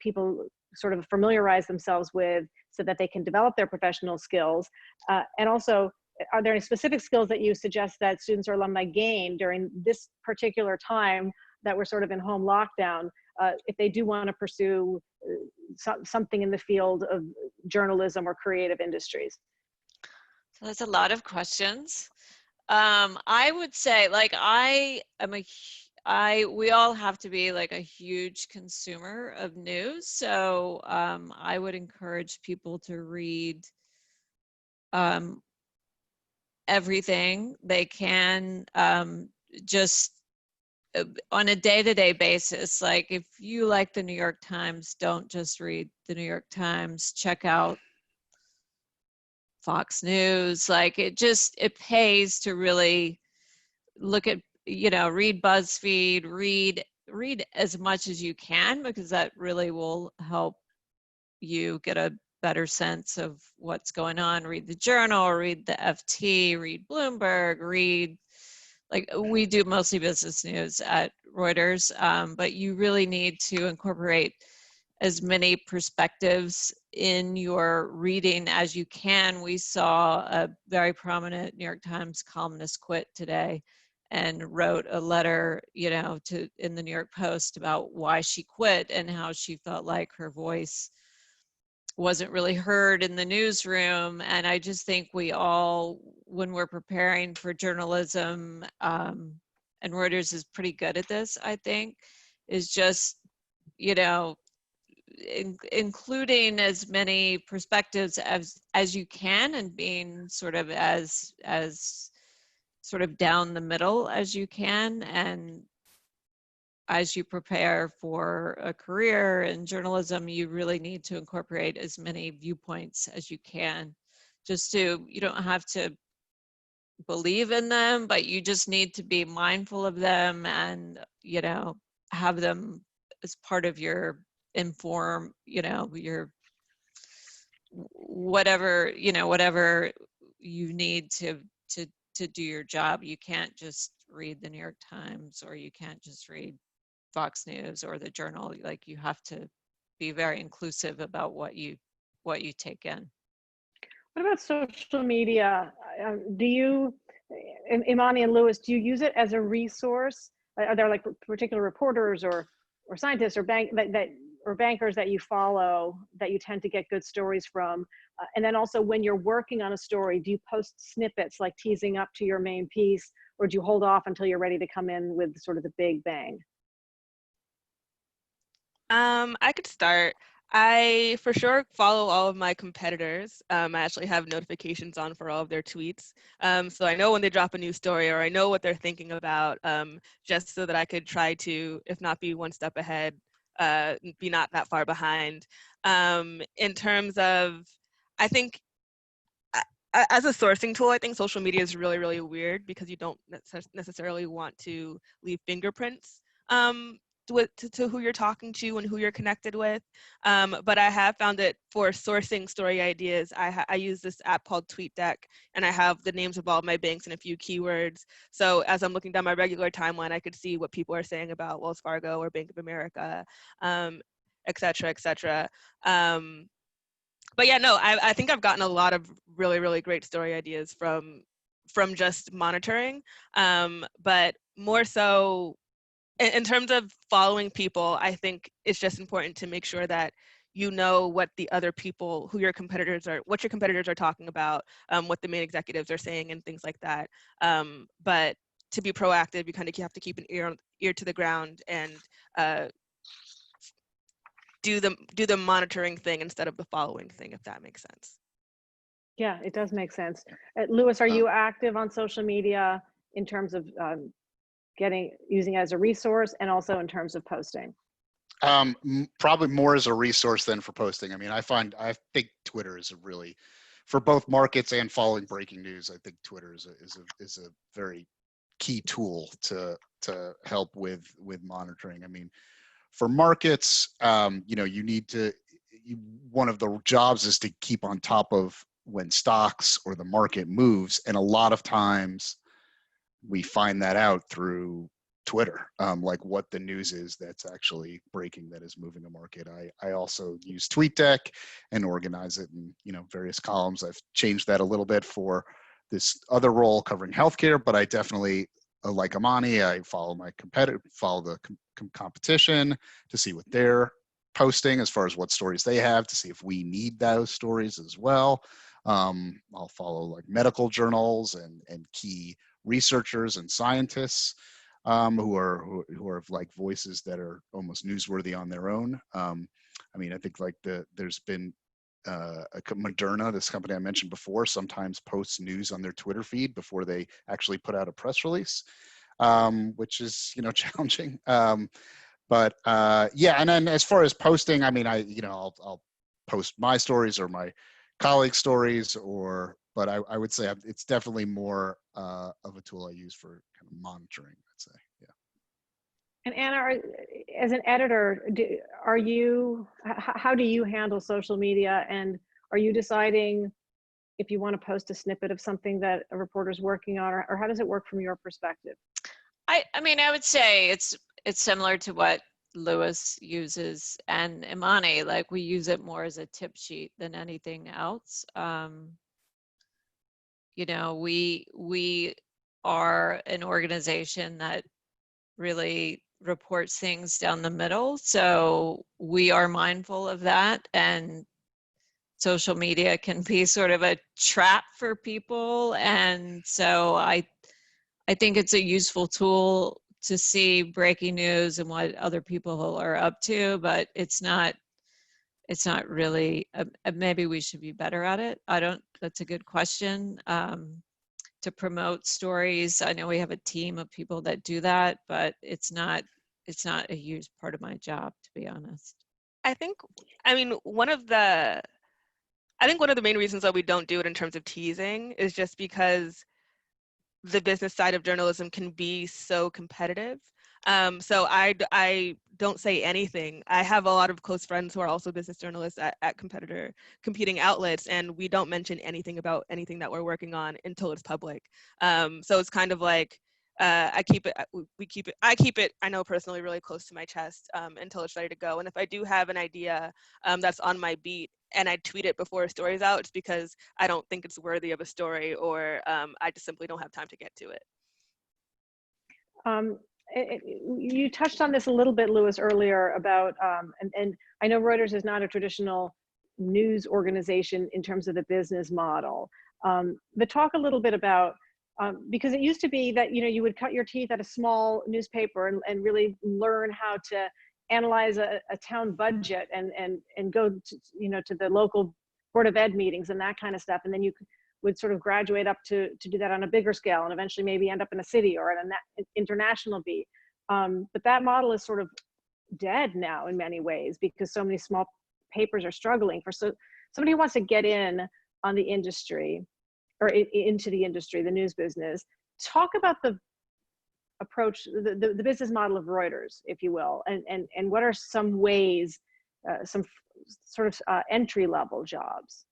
people sort of familiarize themselves with so that they can develop their professional skills? And also, are there any specific skills that you suggest that students or alumni gain during this particular time that we're sort of in home lockdown, if they do want to pursue something in the field of journalism or creative industries? So that's a lot of questions. I would say, like, we all have to be like a huge consumer of news. So I would encourage people to read everything they can, just on a day-to-day basis. Like if you like the New York Times, don't just read the New York Times, check out Fox News. Like it pays to really look at, read BuzzFeed, read as much as you can, because that really will help you get a better sense of what's going on. Read the Journal, read the FT, read Bloomberg, read, like we do mostly business news at Reuters, but you really need to incorporate as many perspectives in your reading as you can. We saw a very prominent New York Times columnist quit today and wrote a letter, in the New York Post about why she quit and how she felt like her voice wasn't really heard in the newsroom. And I just think we all, when we're preparing for journalism, and Reuters is pretty good at this, I think, is just, including as many perspectives as you can, and being sort of as sort of down the middle as you can. And as you prepare for a career in journalism, you really need to incorporate as many viewpoints as you can. You don't have to believe in them, but you just need to be mindful of them and, have them as part of your your whatever you need to do your job. You can't just read the New York Times, or you can't just read Fox News or the Journal. Like, you have to be very inclusive about what you take in. What about social media? Do you, Imani and Louis, do you use it as a resource? Are there like particular reporters or scientists or bankers that you follow that you tend to get good stories from? And then also, when you're working on a story, do you post snippets like teasing up to your main piece, or do you hold off until you're ready to come in with sort of the big bang? I could start. I for sure follow all of my competitors. I actually have notifications on for all of their tweets. So I know when they drop a new story, or I know what they're thinking about, just so that I could try to, if not be one step ahead, be not that far behind. In terms of, I think, as a sourcing tool, I think social media is really, really weird, because you don't necessarily want to leave fingerprints to who you're talking to and who you're connected with. But I have found that for sourcing story ideas, I use this app called TweetDeck, and I have the names of all of my banks and a few keywords. So as I'm looking down my regular timeline, I could see what people are saying about Wells Fargo or Bank of America, et cetera, et cetera. But yeah, no, I think I've gotten a lot of really, really great story ideas from just monitoring. But more so, in terms of following people, I think it's just important to make sure that you know what the other people, what your competitors are talking about, what the main executives are saying, and things like that. But to be proactive, you kind of have to keep an ear to the ground and do the monitoring thing instead of the following thing, if that makes sense. Yeah, it does make sense. Louis, are you active on social media in terms of using it as a resource, and also in terms of posting? Probably more as a resource than for posting. I mean, I think Twitter is for both markets and following breaking news. I think Twitter is a very key tool to help with monitoring. I mean, for markets, one of the jobs is to keep on top of when stocks or the market moves. And a lot of times we find that out through Twitter, like what the news is that's actually breaking, that is moving the market. I also use TweetDeck and organize it in, various columns. I've changed that a little bit for this other role covering healthcare, but I definitely, like Imani, I follow the competition to see what they're posting as far as what stories they have, to see if we need those stories as well. I'll follow like medical journals and key researchers and scientists. who are like voices that are almost newsworthy on their own. I mean, I think like there's been Moderna, this company I mentioned before, sometimes posts news on their Twitter feed before they actually put out a press release, which is, you know, challenging. But yeah, and then as far as posting, I mean, I'll post my stories or my colleagues' stories, but I would say it's definitely more of a tool I use for kind of monitoring, I'd say. Yeah. And Anna, as an editor, how do you handle social media, and are you deciding if you want to post a snippet of something that a reporter's working on, or how does it work from your perspective? I mean, I would say it's similar to what Lewis uses and Imani. Like, we use it more as a tip sheet than anything else. You know, we are an organization that really reports things down the middle, so we are mindful of that, and social media can be sort of a trap for people, and so I think it's a useful tool to see breaking news and what other people are up to, but it's not really, maybe we should be better at it. That's a good question. To promote stories, I know we have a team of people that do that, but it's not a huge part of my job, to be honest. I think one of the main reasons that we don't do it in terms of teasing is just because the business side of journalism can be so competitive. So I don't say anything. I have a lot of close friends who are also business journalists at competing outlets, and we don't mention anything about anything that we're working on until it's public. So it's kind of like I keep it, I know personally, really close to my chest until it's ready to go. And if I do have an idea that's on my beat and I tweet it before a story's out, it's because I don't think it's worthy of a story, or I just simply don't have time to get to it. You touched on this a little bit, Lewis, earlier about, and I know Reuters is not a traditional news organization in terms of the business model, but talk a little bit about, because it used to be that, you know, you would cut your teeth at a small newspaper and really learn how to analyze a town budget and go to, you know, to the local Board of Ed meetings and that kind of stuff. And then you would sort of graduate up to do that on a bigger scale and eventually maybe end up in a city or at an international beat. But that model is sort of dead now in many ways because so many small papers are struggling. For somebody who wants to get in on the industry or into the industry, the news business, talk about the approach, the business model of Reuters, if you will, and what are some ways, some sort of entry level jobs?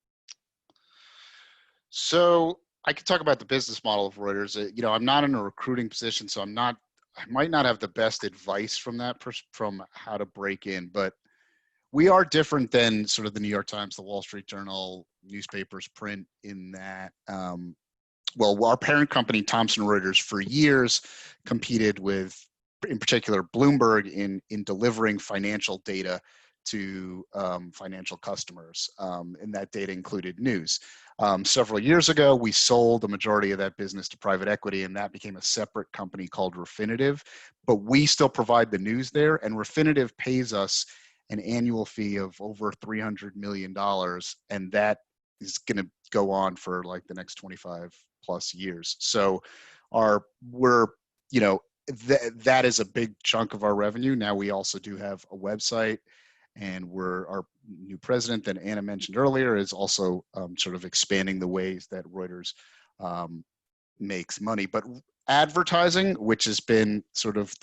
So I could talk about the business model of Reuters. You know, I'm not in a recruiting position, so I might not have the best advice from from how to break in, but we are different than sort of the New York Times, the Wall Street Journal, newspapers, print, in that, well, our parent company, Thomson Reuters, for years competed with, in particular, Bloomberg in delivering financial data to financial customers, and that data included news. Several years ago, we sold the majority of that business to private equity, and that became a separate company called Refinitiv. But we still provide the news there, and Refinitiv pays us an annual fee of over $300 million, and that is going to go on for like the next 25 plus years. So we're, you know, that is a big chunk of our revenue. Now we also do have a website, and our new president that Anna mentioned earlier is also sort of expanding the ways that Reuters makes money. But advertising, which has been sort of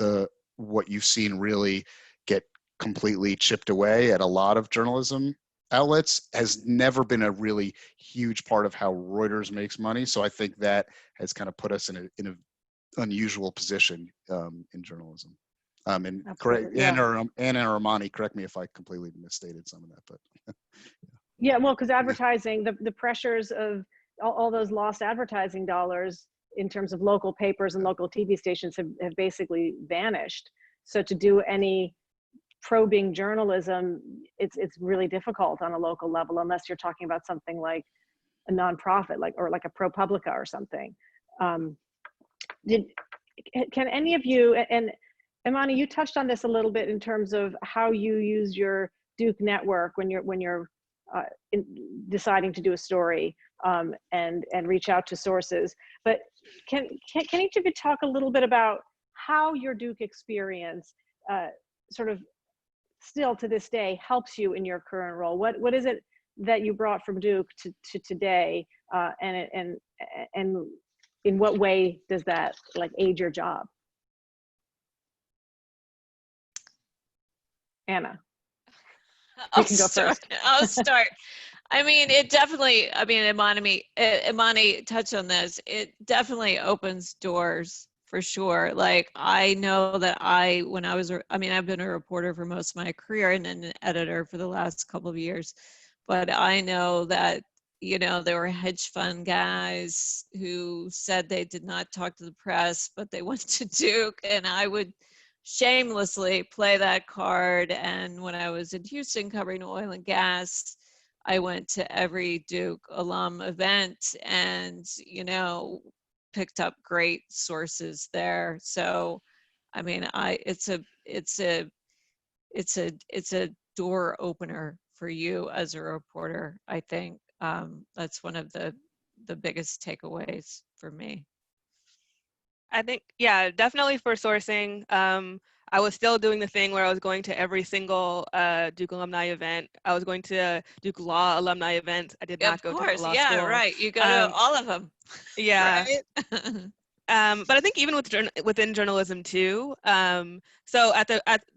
what you've seen really get completely chipped away at a lot of journalism outlets, has never been a really huge part of how Reuters makes money. So I think that has kind of put us in an unusual position in journalism. And correct, yeah. Anna or Imani, correct me if I completely misstated some of that, but Yeah, well, because advertising, the pressures of all those lost advertising dollars in terms of local papers and local TV stations have basically vanished. So to do any probing journalism, it's really difficult on a local level unless you're talking about something like a nonprofit, or like a ProPublica or something. can any of you, and Imani, you touched on this a little bit in terms of how you use your Duke network when you're deciding to do a story, and reach out to sources. But can each of you talk a little bit about how your Duke experience sort of still to this day helps you in your current role? What is it that you brought from Duke to today, and in what way does that like aid your job? Anna, you can go first. I'll start. I mean, it definitely, I mean, Imani touched on this. It definitely opens doors for sure. Like, I know that when I was, I mean, I've been a reporter for most of my career and an editor for the last couple of years, but I know that, you know, there were hedge fund guys who said they did not talk to the press, but they went to Duke, and I would shamelessly play that card. And when I was in Houston covering oil and gas, I went to every Duke alum event and, you know, picked up great sources there. So, I mean, it's a door opener for you as a reporter. I think that's one of the biggest takeaways for me. I think, yeah, definitely for sourcing. I was still doing the thing where I was going to every single Duke alumni event. I was going to Duke Law alumni events. I did not go to the law yeah, school. right. You go to all of them. Yeah. Right? But I think even within journalism too. So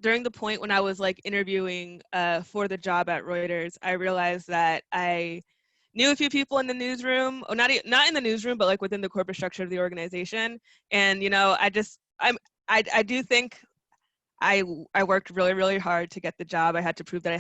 during the point when I was like interviewing for the job at Reuters, I realized that I knew a few people in the newsroom, or not in the newsroom, but like within the corporate structure of the organization. And you know, I do think I worked really, really hard to get the job. I had to prove that I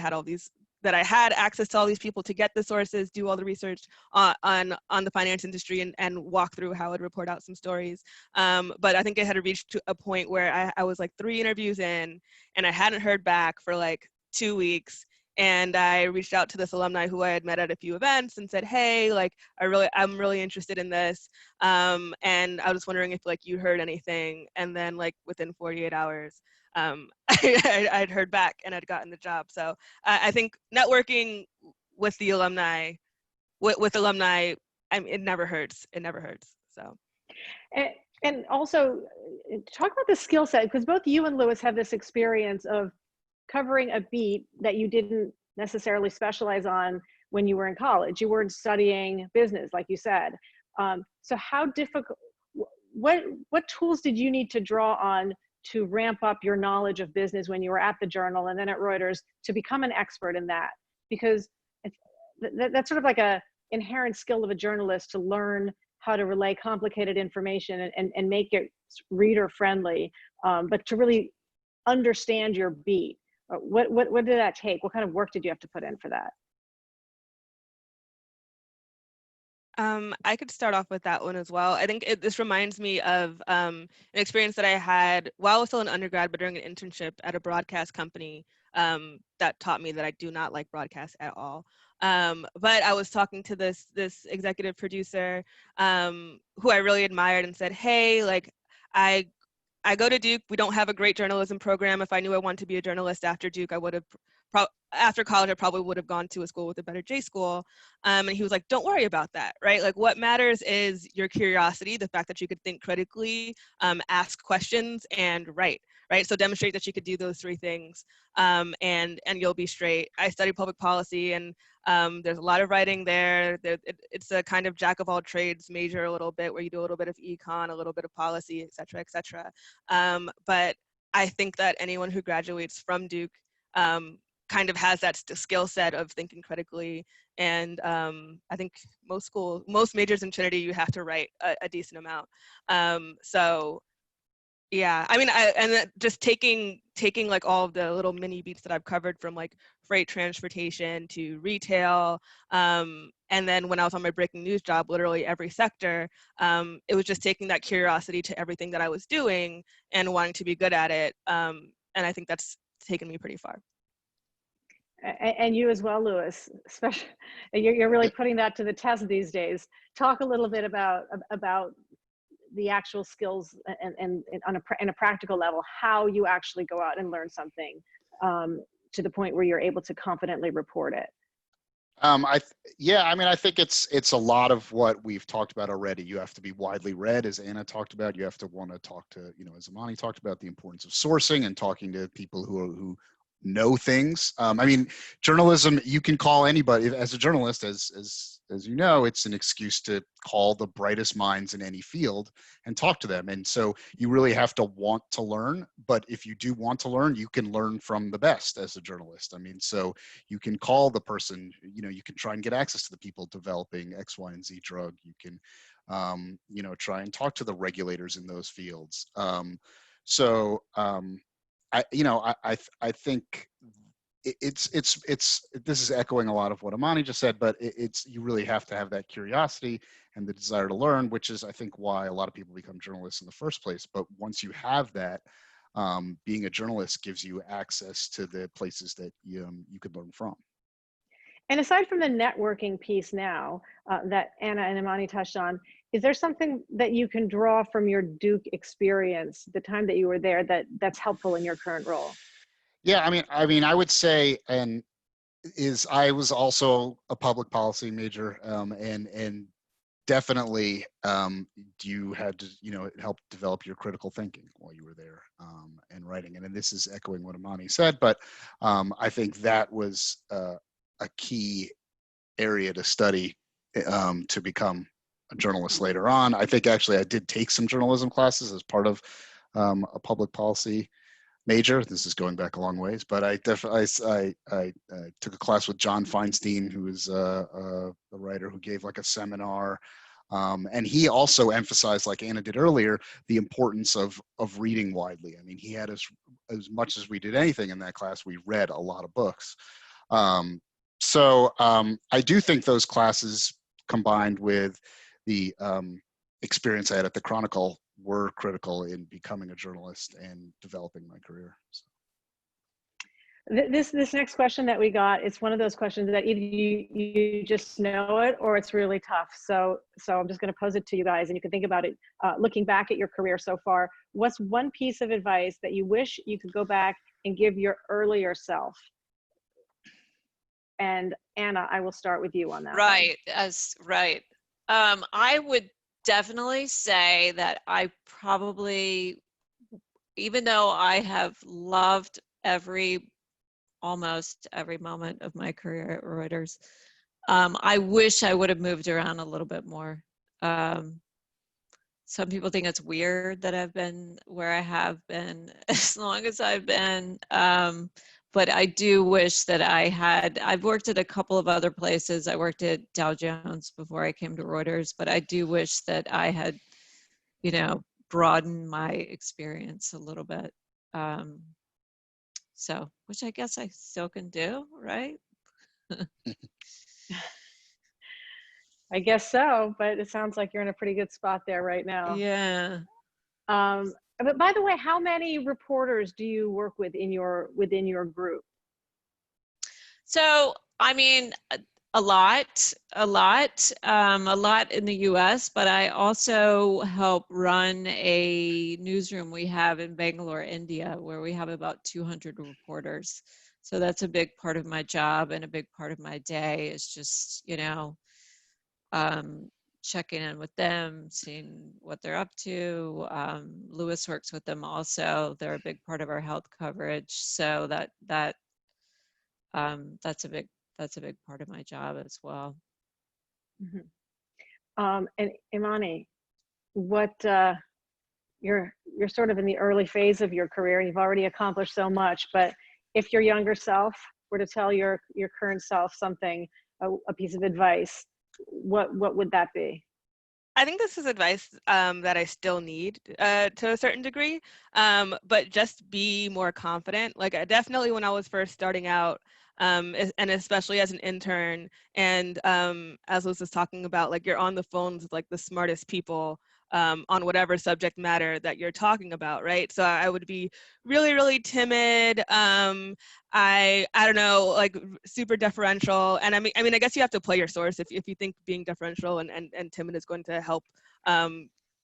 had access to all these people to get the sources, do all the research on the finance industry, and walk through how I'd report out some stories. But I think it had reached to a point where I was like 3 interviews in, and I hadn't heard back for like 2 weeks. And I reached out to this alumni who I had met at a few events and said, hey, like, I'm really interested in this. And I was wondering if like you heard anything. And then like within 48 hours, I'd heard back and I'd gotten the job. So I think networking with the alumni, with alumni, it never hurts. It never hurts. So. And also talk about the skill set, because both you and Louis have this experience of covering a beat that you didn't necessarily specialize on when you were in college. You weren't studying business, like you said. So how difficult, what tools did you need to draw on to ramp up your knowledge of business when you were at the Journal and then at Reuters to become an expert in that? Because that's sort of like a inherent skill of a journalist, to learn how to relay complicated information and make it reader friendly, but to really understand your beat. What did that take? What kind of work did you have to put in for that? I could start off with that one as well. I think this reminds me of an experience that I had while I was still an undergrad, but during an internship at a broadcast company that taught me that I do not like broadcast at all. But I was talking to this executive producer who I really admired and said, hey, like, I go to Duke. We don't have a great journalism program. If I knew I wanted to be a journalist after Duke, I would have, after college, I probably would have gone to a school with a better J school. And he was like, don't worry about that, right? Like, what matters is your curiosity, the fact that you could think critically, ask questions, and write, right? So demonstrate that you could do those 3 things, and you'll be straight. I studied public policy, and there's a lot of writing there. It's a kind of jack of all trades major a little bit, where you do a little bit of econ, a little bit of policy, et cetera, et cetera. But I think that anyone who graduates from Duke kind of has that skill set of thinking critically. And I think most majors in Trinity, you have to write a decent amount. So yeah, I mean, just taking like all of the little mini beats that I've covered, from like freight transportation to retail, and then when I was on my breaking news job, literally every sector, it was just taking that curiosity to everything that I was doing and wanting to be good at it. And I think that's taken me pretty far. And you as well, Louis, especially, you're really putting that to the test these days. Talk a little bit about the actual skills and on in a practical level, how you actually go out and learn something to the point where you're able to confidently report it? Yeah, I mean, I think it's a lot of what we've talked about already. You have to be widely read, as Anna talked about. You have to want to talk to, as Imani talked about, the importance of sourcing and talking to people who know things. I mean, journalism, you can call anybody as a journalist, as you know, it's an excuse to call the brightest minds in any field and talk to them. And so you really have to want to learn. But if you do want to learn, you can learn from the best as a journalist. I mean, so you can call the person, you can try and get access to the people developing X, Y, and Z drug. You can, try and talk to the regulators in those fields. I think it's this is echoing a lot of what Imani just said, but you really have to have that curiosity and the desire to learn, which is, I think, why a lot of people become journalists in the first place. But once you have that, being a journalist gives you access to the places that you could learn from. And aside from the networking piece now that Anna and Imani touched on, is there something that you can draw from your Duke experience, the time that you were there, that's helpful in your current role? Yeah, I mean, I would say, I was also a public policy major, and definitely you had to, it helped develop your critical thinking while you were there and writing. And this is echoing what Imani said, but I think that was a key area to study to become a journalist later on. I think actually I did take some journalism classes as part of a public policy major. This is going back a long ways, but I definitely I took a class with John Feinstein, who is a writer who gave like a seminar, and he also emphasized, like Anna did earlier, the importance of reading widely. I mean, he had as much as we did anything in that class, we read a lot of books. So I do think those classes, combined with the experience I had at the Chronicle, were critical in becoming a journalist and developing my career. So. This next question that we got, it's one of those questions that either you just know it or it's really tough. So I'm just going to pose it to you guys, and you can think about it looking back at your career so far. What's one piece of advice that you wish you could go back and give your earlier self? And Anna, I will start with you on that. Right. I would definitely say that I probably, even though I have loved almost every moment of my career at Reuters, I wish I would have moved around a little bit more. Some people think it's weird that I've been where I have been as long as I've been. But I do wish that I've worked at a couple of other places. I worked at Dow Jones before I came to Reuters, but I do wish that I had, broadened my experience a little bit. So, which I guess I still can do, right? I guess so, but it sounds like you're in a pretty good spot there right now. Yeah. But by the way, how many reporters do you work with within your group? So, I mean, a lot in the US, but I also help run a newsroom we have in Bangalore, India, where we have about 200 reporters. So that's a big part of my job, and a big part of my day is just, checking in with them, seeing what they're up to. Lewis works with them also. They're a big part of our health coverage. So that's a big part of my job as well. Mm-hmm. And Imani, what you're sort of in the early phase of your career, and you've already accomplished so much. But if your younger self were to tell your current self something, a piece of advice, what would that be? I think this is advice that I still need to a certain degree, but just be more confident. Like definitely when I was first starting out, and especially as an intern, and as Liz was talking about, like you're on the phones with like the smartest people on whatever subject matter that you're talking about, right? So I would be really, really timid. I don't know, like super deferential. And I mean, I guess you have to play your source if you think being deferential and timid is going to help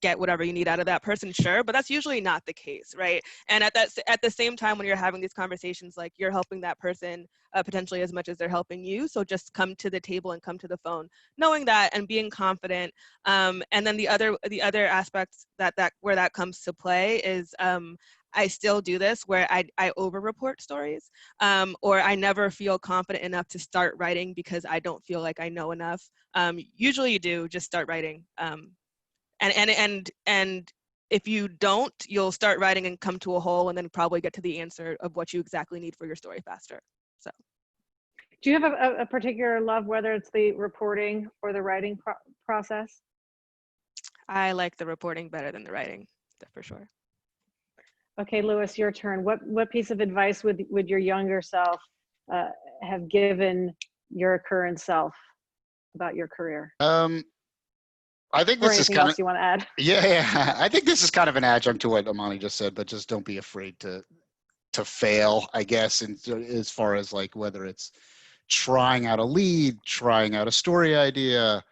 get whatever you need out of that person, sure, but that's usually not the case, right? And at the same time, when you're having these conversations, like, you're helping that person potentially as much as they're helping you. So just come to the table and come to the phone, knowing that and being confident. And then the other aspects where that comes to play is I still do this where I over-report stories, or I never feel confident enough to start writing because I don't feel like I know enough. Usually you do, just start writing. And if you don't, you'll start writing and come to a hole and then probably get to the answer of what you exactly need for your story faster. So, do you have a particular love, whether it's the reporting or the writing process? I like the reporting better than the writing, for sure. Okay, Louis, your turn. What piece of advice would your younger self have given your current self about your career? I think Or this is anything kind else of, you want to add? yeah, I think this is kind of an adjunct to what Imani just said, but just don't be afraid to fail, I guess, and as far as like whether it's trying out a lead, trying out a story idea.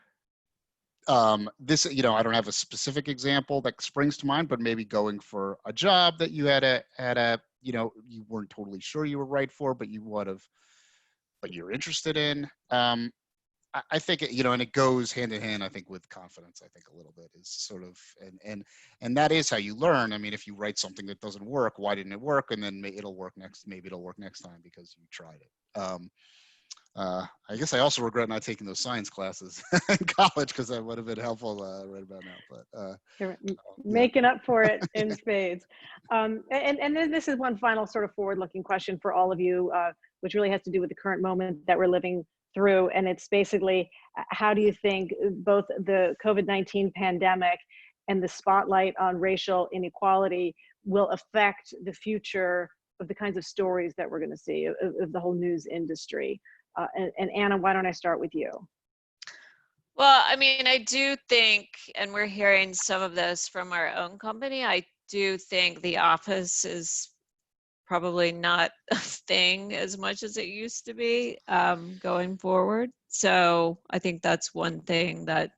This, I don't have a specific example that springs to mind, but maybe going for a job that you had you weren't totally sure you were right for, but but you're interested in. I think, and it goes hand in hand, I think, with confidence. I think a little bit is sort of, and that is how you learn. I mean, if you write something that doesn't work, why didn't it work? And then maybe it'll work next time because you tried it. I guess I also regret not taking those science classes in college, because that would have been helpful right about now. But You're making up for it in spades. And then this is one final sort of forward-looking question for all of you, which really has to do with the current moment that we're living through. And it's basically, how do you think both the COVID-19 pandemic and the spotlight on racial inequality will affect the future of the kinds of stories that we're going to see, of the whole news industry? And Anna, why don't I start with you? Well, I mean, I do think, and we're hearing some of this from our own company, I do think the office is probably not a thing as much as it used to be going forward. So I think that's one thing that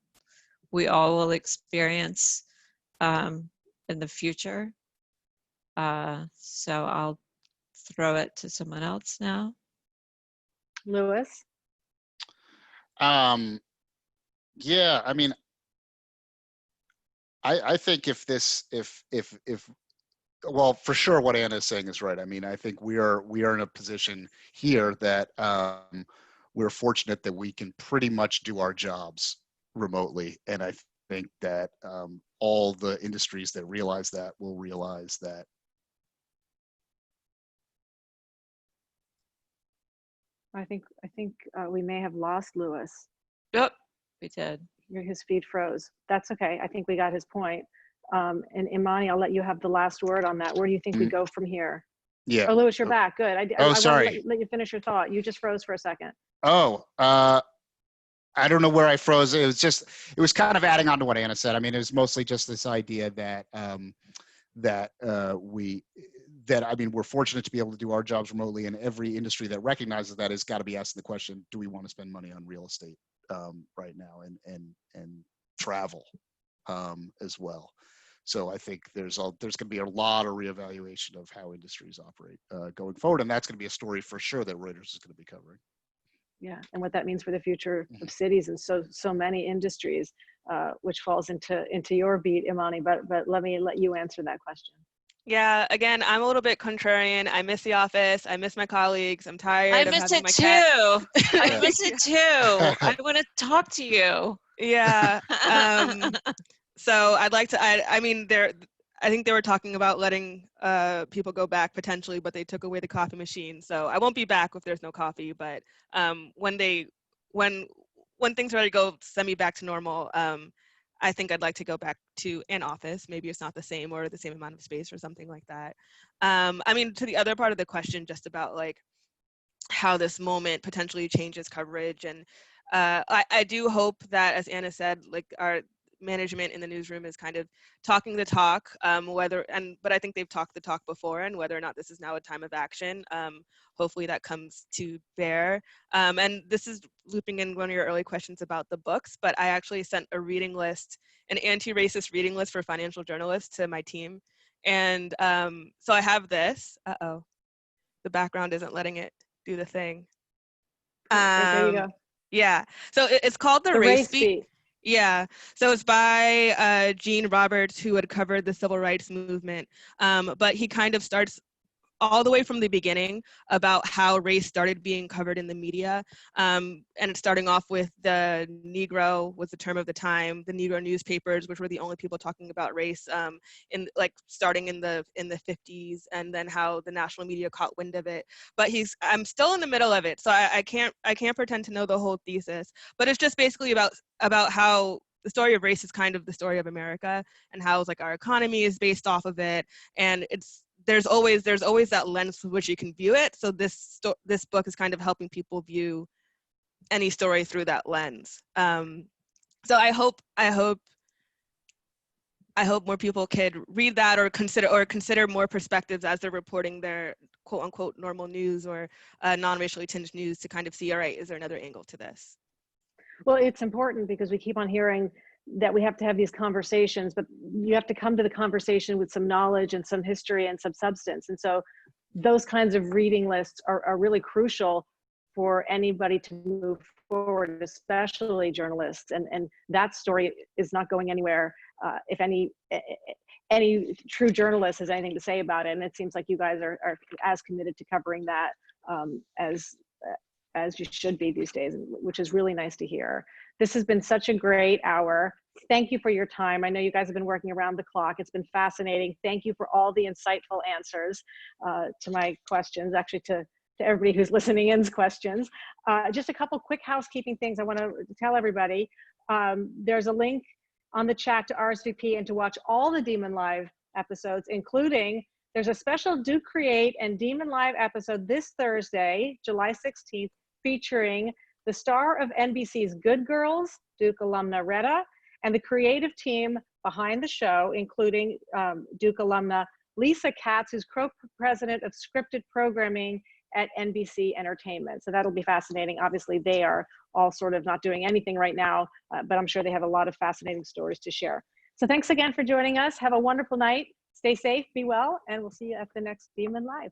we all will experience in the future. So I'll throw it to someone else now. Louis? Yeah, I mean, I think well, for sure, what Anna is saying is right. I mean, I think we are in a position here that we're fortunate that we can pretty much do our jobs remotely, and I think that all the industries that realize that will realize that. I think we may have lost Louis. Yep, we did. His feed froze. That's okay. I think we got his point. And Imani, I'll let you have the last word on that. Where do you think we go from here? Yeah. Oh, Louis, you're back. Good. I sorry. want to let you finish your thought. You just froze for a second. Oh, I don't know where I froze. It was kind of adding on to what Anna said. I mean, it was mostly just this idea that we're fortunate to be able to do our jobs remotely, and every industry that recognizes that has got to be asking the question, do we want to spend money on real estate right now, and travel as well. So I think there's going to be a lot of reevaluation of how industries operate going forward, and that's going to be a story for sure that Reuters is going to be covering. Yeah, and what that means for the future of cities and so many industries, which falls into your beat, Imani. But let me let you answer that question. Yeah, again, I'm a little bit contrarian. I miss the office. I miss my colleagues. I'm tired of having my cat. I miss it too. I want to talk to you. Yeah. So I'd like to, I mean, I think they were talking about letting people go back potentially, but they took away the coffee machine. So I won't be back if there's no coffee, but when things are ready to go semi back to normal, I think I'd like to go back to an office. Maybe it's not the same or the same amount of space or something like that. I mean, to the other part of the question, just about like how this moment potentially changes coverage. And I do hope that, as Anna said, like management in the newsroom is kind of talking the talk, but I think they've talked the talk before, and whether or not this is now a time of action, hopefully that comes to bear. And this is looping in one of your early questions about the books, but I actually sent a reading list, an anti-racist reading list for financial journalists to my team. And so I have this. Uh-oh, the background isn't letting it do the thing. There you go. Yeah, so it's called The Race Beat. Yeah, so it's by Gene Roberts, who had covered the civil rights movement, but he kind of starts all the way from the beginning about how race started being covered in the media. And it's starting off with the Negro was the term of the time, the Negro newspapers, which were the only people talking about race starting in the 50s, and then how the national media caught wind of it. But I'm still in the middle of it, so I can't pretend to know the whole thesis, but it's just basically about how the story of race is kind of the story of America, and how like our economy is based off of it, and there's always that lens through which you can view it. So this book is kind of helping people view any story through that lens. So I hope more people could read that, or consider more perspectives as they're reporting their quote unquote normal news or non-racially tinged news, to kind of see, all right, is there another angle to this? Well, it's important because we keep on hearing that we have to have these conversations, but you have to come to the conversation with some knowledge and some history and some substance. And so those kinds of reading lists are really crucial for anybody to move forward, especially journalists. And that story is not going anywhere if any true journalist has anything to say about it. And it seems like you guys are as committed to covering that as you should be these days, which is really nice to hear. This has been such a great hour. Thank you for your time. I know you guys have been working around the clock. It's been fascinating. Thank you for all the insightful answers to my questions, actually to everybody who's listening in's questions. Just a couple quick housekeeping things I want to tell everybody. There's a link on the chat to RSVP and to watch all the Demon Live episodes, including there's a special Do Create and Demon Live episode this Thursday, July 16th, featuring the star of NBC's Good Girls, Duke alumna Retta, and the creative team behind the show, including Duke alumna Lisa Katz, who's co-president of scripted programming at NBC Entertainment. So that'll be fascinating. Obviously, they are all sort of not doing anything right now, but I'm sure they have a lot of fascinating stories to share. So thanks again for joining us. Have a wonderful night. Stay safe, be well, and we'll see you at the next Demon Live.